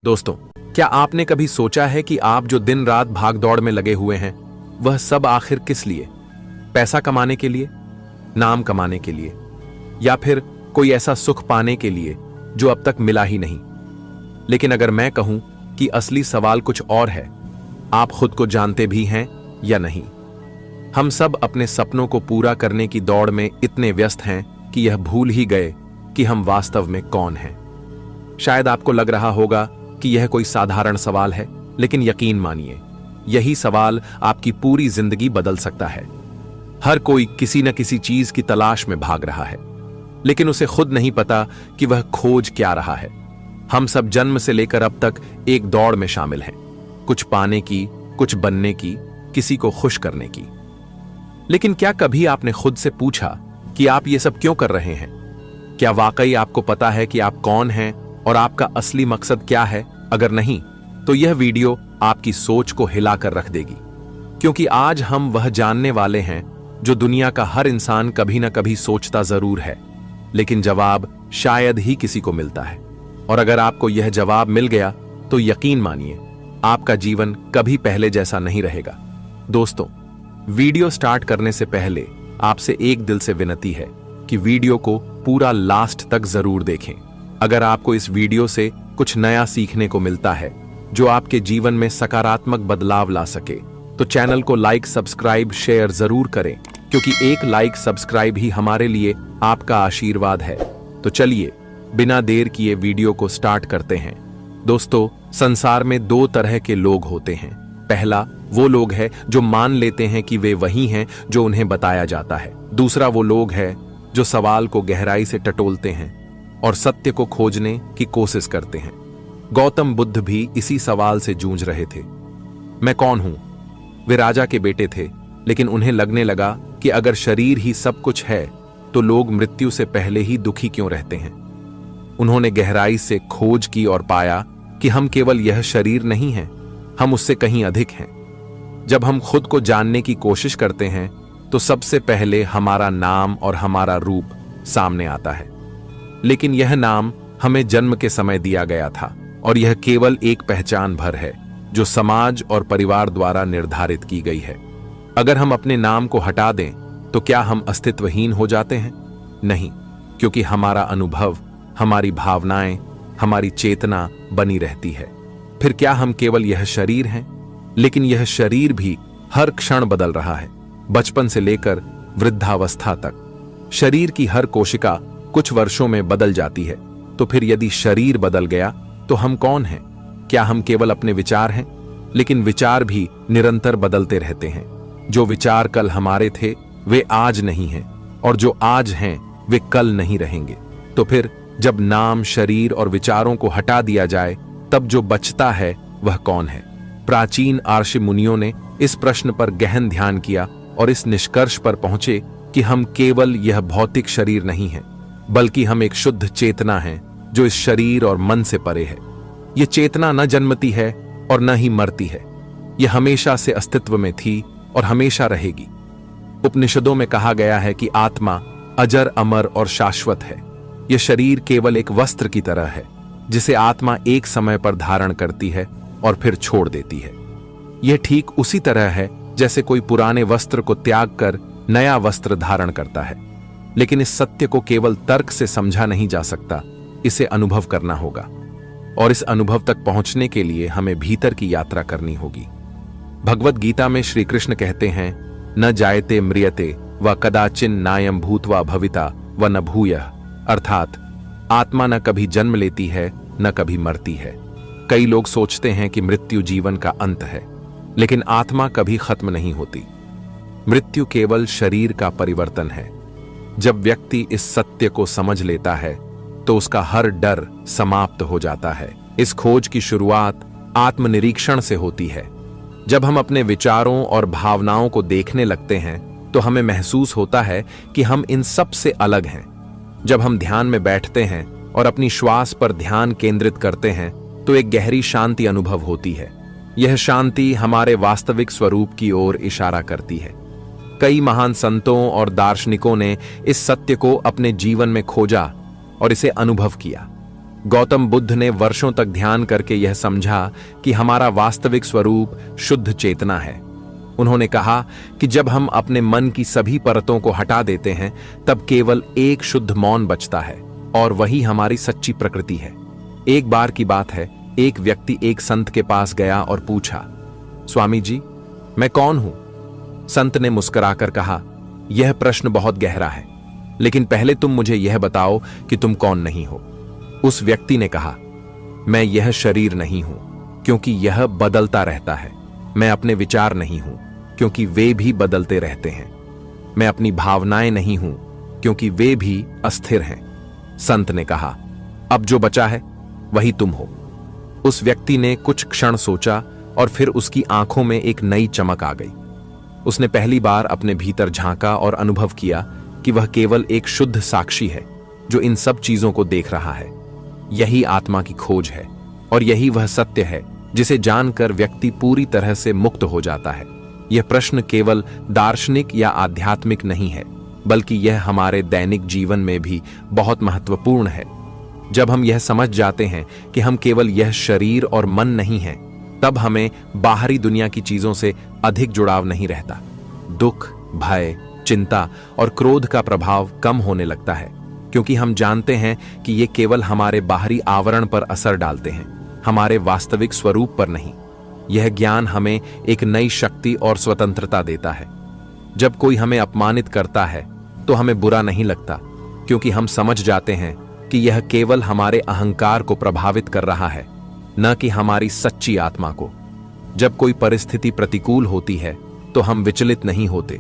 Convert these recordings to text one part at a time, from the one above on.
दोस्तों, क्या आपने कभी सोचा है कि आप जो दिन रात भाग दौड़ में लगे हुए हैं, वह सब आखिर किस लिए? पैसा कमाने के लिए, नाम कमाने के लिए, या फिर कोई ऐसा सुख पाने के लिए जो अब तक मिला ही नहीं? लेकिन अगर मैं कहूं कि असली सवाल कुछ और है, आप खुद को जानते भी हैं या नहीं? हम सब अपने सपनों को पूरा करने की दौड़ में इतने व्यस्त हैं कि यह भूल ही गए कि हम वास्तव में कौन हैं। शायद आपको लग रहा होगा कि यह कोई साधारण सवाल है, लेकिन यकीन मानिए, यही सवाल आपकी पूरी जिंदगी बदल सकता है। हर कोई किसी न किसी चीज की तलाश में भाग रहा है, लेकिन उसे खुद नहीं पता कि वह खोज क्या रहा है। हम सब जन्म से लेकर अब तक एक दौड़ में शामिल हैं, कुछ पाने की, कुछ बनने की, किसी को खुश करने की। लेकिन क्या कभी आपने खुद से पूछा कि आप ये सब क्यों कर रहे हैं? क्या वाकई आपको पता है कि आप कौन हैं और आपका असली मकसद क्या है? अगर नहीं, तो यह वीडियो आपकी सोच को हिलाकर रख देगी, क्योंकि आज हम वह जानने वाले हैं जो दुनिया का हर इंसान कभी ना कभी सोचता जरूर है, लेकिन जवाब शायद ही किसी को मिलता है। और अगर आपको यह जवाब मिल गया तो यकीन मानिए, आपका जीवन कभी पहले जैसा नहीं रहेगा। दोस्तों, वीडियो स्टार्ट करने से पहले आपसे एक दिल से विनती है कि वीडियो को पूरा लास्ट तक जरूर देखें। अगर आपको इस वीडियो से कुछ नया सीखने को मिलता है जो आपके जीवन में सकारात्मक बदलाव ला सके, तो चैनल को लाइक, सब्सक्राइब, शेयर जरूर करें, क्योंकि एक लाइक, सब्सक्राइब ही हमारे लिए आपका आशीर्वाद है। तो चलिए बिना देर किए वीडियो को स्टार्ट करते हैं। दोस्तों, संसार में दो तरह के लोग होते हैं। पहला वो लोग हैं जो मान लेते हैं कि वे वही हैं जो उन्हें बताया जाता है। दूसरा वो लोग हैं जो सवाल को गहराई से टटोलते हैं और सत्य को खोजने की कोशिश करते हैं। गौतम बुद्ध भी इसी सवाल से जूझ रहे थे, मैं कौन हूं? वे राजा के बेटे थे, लेकिन उन्हें लगने लगा कि अगर शरीर ही सब कुछ है तो लोग मृत्यु से पहले ही दुखी क्यों रहते हैं। उन्होंने गहराई से खोज की और पाया कि हम केवल यह शरीर नहीं हैं, हम उससे कहीं अधिक हैं। जब हम खुद को जानने की कोशिश करते हैं तो सबसे पहले हमारा नाम और हमारा रूप सामने आता है, लेकिन यह नाम हमें जन्म के समय दिया गया था और यह केवल एक पहचान भर है जो समाज और परिवार द्वारा निर्धारित की गई है। अगर हम अपने नाम को हटा दें तो क्या हम अस्तित्वहीन हो जाते हैं? नहीं, क्योंकि हमारा अनुभव, हमारी भावनाएं, हमारी चेतना बनी रहती है। फिर क्या हम केवल यह शरीर हैं? लेकिन यह शरीर भी हर क्षण बदल रहा है, बचपन से लेकर वृद्धावस्था तक। शरीर की हर कोशिका कुछ वर्षों में बदल जाती है। तो फिर यदि शरीर बदल गया तो हम कौन हैं? क्या हम केवल अपने विचार हैं? लेकिन विचार भी निरंतर बदलते रहते हैं। जो विचार कल हमारे थे वे आज नहीं हैं, और जो आज हैं वे कल नहीं रहेंगे। तो फिर जब नाम, शरीर और विचारों को हटा दिया जाए, तब जो बचता है वह कौन है? प्राचीन आर्षि मुनियों ने इस प्रश्न पर गहन ध्यान किया और इस निष्कर्ष पर पहुंचे कि हम केवल यह भौतिक शरीर नहीं हैं, बल्कि हम एक शुद्ध चेतना हैं जो इस शरीर और मन से परे है। यह चेतना न जन्मती है और न ही मरती है, यह हमेशा से अस्तित्व में थी और हमेशा रहेगी। उपनिषदों में कहा गया है कि आत्मा अजर, अमर और शाश्वत है। यह शरीर केवल एक वस्त्र की तरह है जिसे आत्मा एक समय पर धारण करती है और फिर छोड़ देती है। यह ठीक उसी तरह है जैसे कोई पुराने वस्त्र को त्याग कर नया वस्त्र धारण करता है। लेकिन इस सत्य को केवल तर्क से समझा नहीं जा सकता, इसे अनुभव करना होगा, और इस अनुभव तक पहुंचने के लिए हमें भीतर की यात्रा करनी होगी। भगवत गीता में श्री कृष्ण कहते हैं, न जायते म्रियते व कदाचिन नायम भूत्वा भविता व न भूयः, अर्थात आत्मा न कभी जन्म लेती है न कभी मरती है। कई लोग सोचते हैं कि मृत्यु जीवन का अंत है, लेकिन आत्मा कभी खत्म नहीं होती। मृत्यु केवल शरीर का परिवर्तन है। जब व्यक्ति इस सत्य को समझ लेता है तो उसका हर डर समाप्त हो जाता है। इस खोज की शुरुआत आत्मनिरीक्षण से होती है। जब हम अपने विचारों और भावनाओं को देखने लगते हैं तो हमें महसूस होता है कि हम इन सब से अलग हैं। जब हम ध्यान में बैठते हैं और अपनी श्वास पर ध्यान केंद्रित करते हैं तो एक गहरी शांति अनुभव होती है। यह शांति हमारे वास्तविक स्वरूप की ओर इशारा करती है। कई महान संतों और दार्शनिकों ने इस सत्य को अपने जीवन में खोजा और इसे अनुभव किया। गौतम बुद्ध ने वर्षों तक ध्यान करके यह समझा कि हमारा वास्तविक स्वरूप शुद्ध चेतना है। उन्होंने कहा कि जब हम अपने मन की सभी परतों को हटा देते हैं तब केवल एक शुद्ध मौन बचता है और वही हमारी सच्ची प्रकृति है। एक बार की बात है, एक व्यक्ति एक संत के पास गया और पूछा, स्वामी जी, मैं कौन हूं? संत ने मुस्कुराकर कहा, यह प्रश्न बहुत गहरा है, लेकिन पहले तुम मुझे यह बताओ कि तुम कौन नहीं हो। उस व्यक्ति ने कहा, मैं यह शरीर नहीं हूं क्योंकि यह बदलता रहता है। मैं अपने विचार नहीं हूं क्योंकि वे भी बदलते रहते हैं। मैं अपनी भावनाएं नहीं हूं क्योंकि वे भी अस्थिर हैं। संत ने कहा, अब जो बचा है वही तुम हो। उस व्यक्ति ने कुछ क्षण सोचा और फिर उसकी आंखों में एक नई चमक आ गई। उसने पहली बार अपने भीतर झांका और अनुभव किया कि वह केवल एक शुद्ध साक्षी है जो इन सब चीजों को देख रहा है। यही आत्मा की खोज है और यही वह सत्य है जिसे जानकर व्यक्ति पूरी तरह से मुक्त हो जाता है। यह प्रश्न केवल दार्शनिक या आध्यात्मिक नहीं है, बल्कि यह हमारे दैनिक जीवन में भी बहुत महत्वपूर्ण है। जब हम यह समझ जाते हैं कि हम केवल यह शरीर और मन नहीं हैं, तब हमें बाहरी दुनिया की चीजों से अधिक जुड़ाव नहीं रहता। दुख, भय, चिंता और क्रोध का प्रभाव कम होने लगता है, क्योंकि हम जानते हैं कि ये केवल हमारे बाहरी आवरण पर असर डालते हैं, हमारे वास्तविक स्वरूप पर नहीं। यह ज्ञान हमें एक नई शक्ति और स्वतंत्रता देता है। जब कोई हमें अपमानित करता है तो हमें बुरा नहीं लगता, क्योंकि हम समझ जाते हैं कि यह केवल हमारे अहंकार को प्रभावित कर रहा है, न कि हमारी सच्ची आत्मा को। जब कोई परिस्थिति प्रतिकूल होती है तो हम विचलित नहीं होते,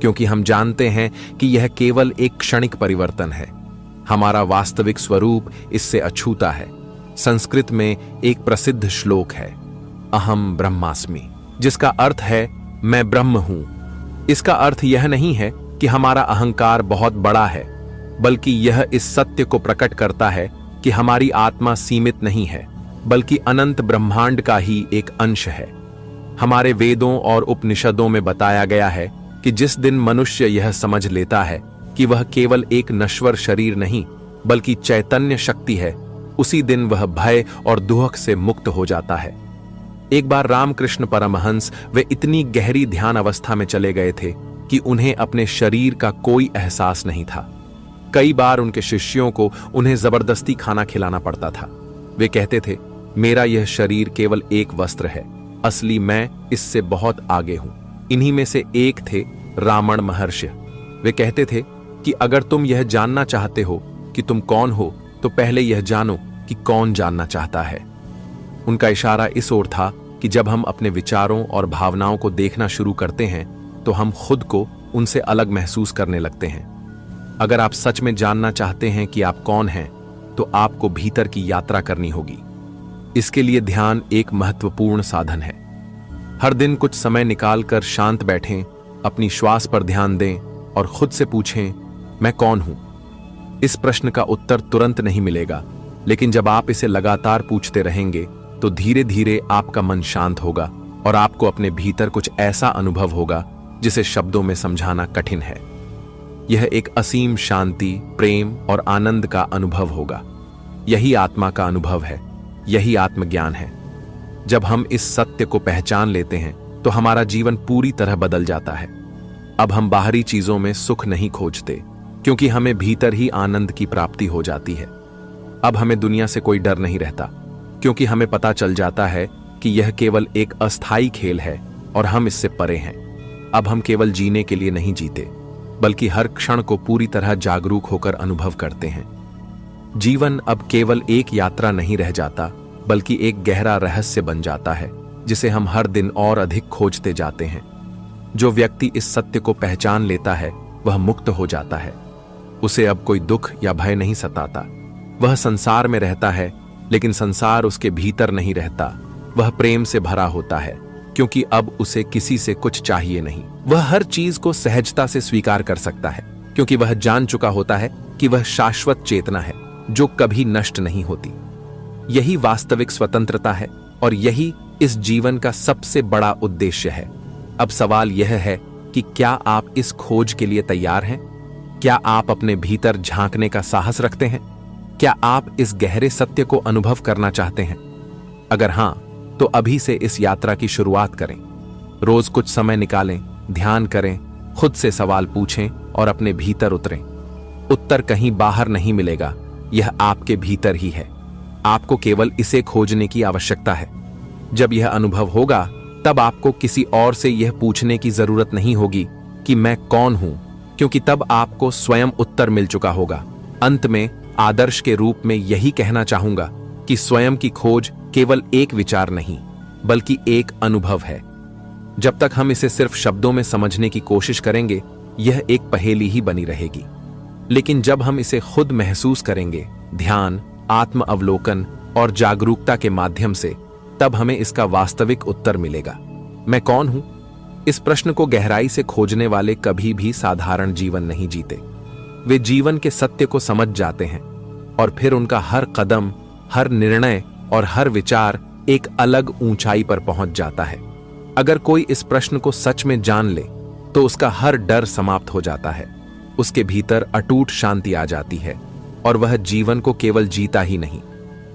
क्योंकि हम जानते हैं कि यह केवल एक क्षणिक परिवर्तन है। हमारा वास्तविक स्वरूप इससे अछूता है। संस्कृत में एक प्रसिद्ध श्लोक है, अहम ब्रह्मास्मि, जिसका अर्थ है मैं ब्रह्म हूं। इसका अर्थ यह नहीं है कि हमारा अहंकार बहुत बड़ा है, बल्कि यह इस सत्य को प्रकट करता है कि हमारी आत्मा सीमित नहीं है, बल्कि अनंत ब्रह्मांड का ही एक अंश है। हमारे वेदों और उपनिषदों में बताया गया है कि जिस दिन मनुष्य यह समझ लेता है कि वह केवल एक नश्वर शरीर नहीं बल्कि चैतन्य शक्ति है, उसी दिन वह भय और दुख से मुक्त हो जाता है। एक बार रामकृष्ण परमहंस वे इतनी गहरी ध्यान अवस्था में चले गए थे कि उन्हें अपने शरीर का कोई एहसास नहीं था। कई बार उनके शिष्यों को उन्हें जबरदस्ती खाना खिलाना पड़ता था। वे कहते थे, मेरा यह शरीर केवल एक वस्त्र है, असली मैं इससे बहुत आगे हूं। इन्हीं में से एक थे रामण महर्षि। वे कहते थे कि अगर तुम यह जानना चाहते हो कि तुम कौन हो, तो पहले यह जानो कि कौन जानना चाहता है। उनका इशारा इस ओर था कि जब हम अपने विचारों और भावनाओं को देखना शुरू करते हैं तो हम खुद को उनसे अलग महसूस करने लगते हैं। अगर आप सच में जानना चाहते हैं कि आप कौन हैं, तो आपको भीतर की यात्रा करनी होगी। इसके लिए ध्यान एक महत्वपूर्ण साधन है। हर दिन कुछ समय निकालकर शांत बैठें, अपनी श्वास पर ध्यान दें और खुद से पूछें, मैं कौन हूं? इस प्रश्न का उत्तर तुरंत नहीं मिलेगा, लेकिन जब आप इसे लगातार पूछते रहेंगे तो धीरे धीरे आपका मन शांत होगा और आपको अपने भीतर कुछ ऐसा अनुभव होगा जिसे शब्दों में समझाना कठिन है। यह एक असीम शांति, प्रेम और आनंद का अनुभव होगा। यही आत्मा का अनुभव है, यही आत्मज्ञान है। जब हम इस सत्य को पहचान लेते हैं तो हमारा जीवन पूरी तरह बदल जाता है। अब हम बाहरी चीजों में सुख नहीं खोजते, क्योंकि हमें भीतर ही आनंद की प्राप्ति हो जाती है। अब हमें दुनिया से कोई डर नहीं रहता, क्योंकि हमें पता चल जाता है कि यह केवल एक अस्थायी खेल है और हम इससे परे हैं। अब हम केवल जीने के लिए नहीं जीते, बल्कि हर क्षण को पूरी तरह जागरूक होकर अनुभव करते हैं। जीवन अब केवल एक यात्रा नहीं रह जाता, बल्कि एक गहरा रहस्य बन जाता है, जिसे हम हर दिन और अधिक खोजते जाते हैं। जो व्यक्ति इस सत्य को पहचान लेता है वह मुक्त हो जाता है। उसे अब कोई दुख या भय नहीं सताता। वह संसार में रहता है, लेकिन संसार उसके भीतर नहीं रहता। वह प्रेम से भरा होता है, क्योंकि अब उसे किसी से कुछ चाहिए नहीं। वह हर चीज को सहजता से स्वीकार कर सकता है, क्योंकि वह जान चुका होता है कि वह शाश्वत चेतना है जो कभी नष्ट नहीं होती। यही वास्तविक स्वतंत्रता है और यही इस जीवन का सबसे बड़ा उद्देश्य है। अब सवाल यह है कि क्या आप इस खोज के लिए तैयार हैं? क्या आप अपने भीतर झांकने का साहस रखते हैं? क्या आप इस गहरे सत्य को अनुभव करना चाहते हैं? अगर हां, तो अभी से इस यात्रा की शुरुआत करें। रोज कुछ समय निकालें, ध्यान करें, खुद से सवाल पूछें और अपने भीतर उतरें। उत्तर कहीं बाहर नहीं मिलेगा, यह आपके भीतर ही है। आपको केवल इसे खोजने की आवश्यकता है। जब यह अनुभव होगा, तब आपको किसी और से यह पूछने की जरूरत नहीं होगी कि मैं कौन हूं, क्योंकि तब आपको स्वयं उत्तर मिल चुका होगा। अंत में आदर्श के रूप में यही कहना चाहूंगा कि स्वयं की खोज केवल एक विचार नहीं, बल्कि एक अनुभव है। जब तक हम इसे सिर्फ शब्दों में समझने की कोशिश करेंगे, यह एक पहेली ही बनी रहेगी। लेकिन जब हम इसे खुद महसूस करेंगे, ध्यान, आत्म अवलोकन और जागरूकता के माध्यम से, तब हमें इसका वास्तविक उत्तर मिलेगा। मैं कौन हूं? इस प्रश्न को गहराई से खोजने वाले कभी भी साधारण जीवन नहीं जीते। वे जीवन के सत्य को समझ जाते हैं और फिर उनका हर कदम, हर निर्णय और हर विचार एक अलग ऊंचाई पर पहुंच जाता है। अगर कोई इस प्रश्न को सच में जान ले, तो उसका हर डर समाप्त हो जाता है। उसके भीतर अटूट शांति आ जाती है और वह जीवन को केवल जीता ही नहीं,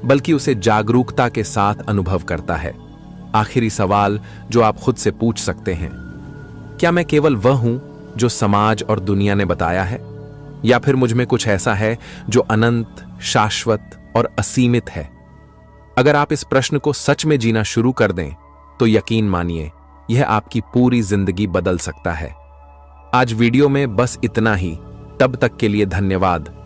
बल्कि उसे जागरूकता के साथ अनुभव करता है। आखिरी सवाल जो आप खुद से पूछ सकते हैं, क्या मैं केवल वह हूं जो समाज और दुनिया ने बताया है, या फिर मुझ में कुछ ऐसा है जो अनंत, शाश्वत और असीमित है? अगर आप इस प्रश्न को सच में जीना शुरू कर दें, तो यकीन मानिए, यह आपकी पूरी जिंदगी बदल सकता है। आज वीडियो में बस इतना ही। तब तक के लिए धन्यवाद।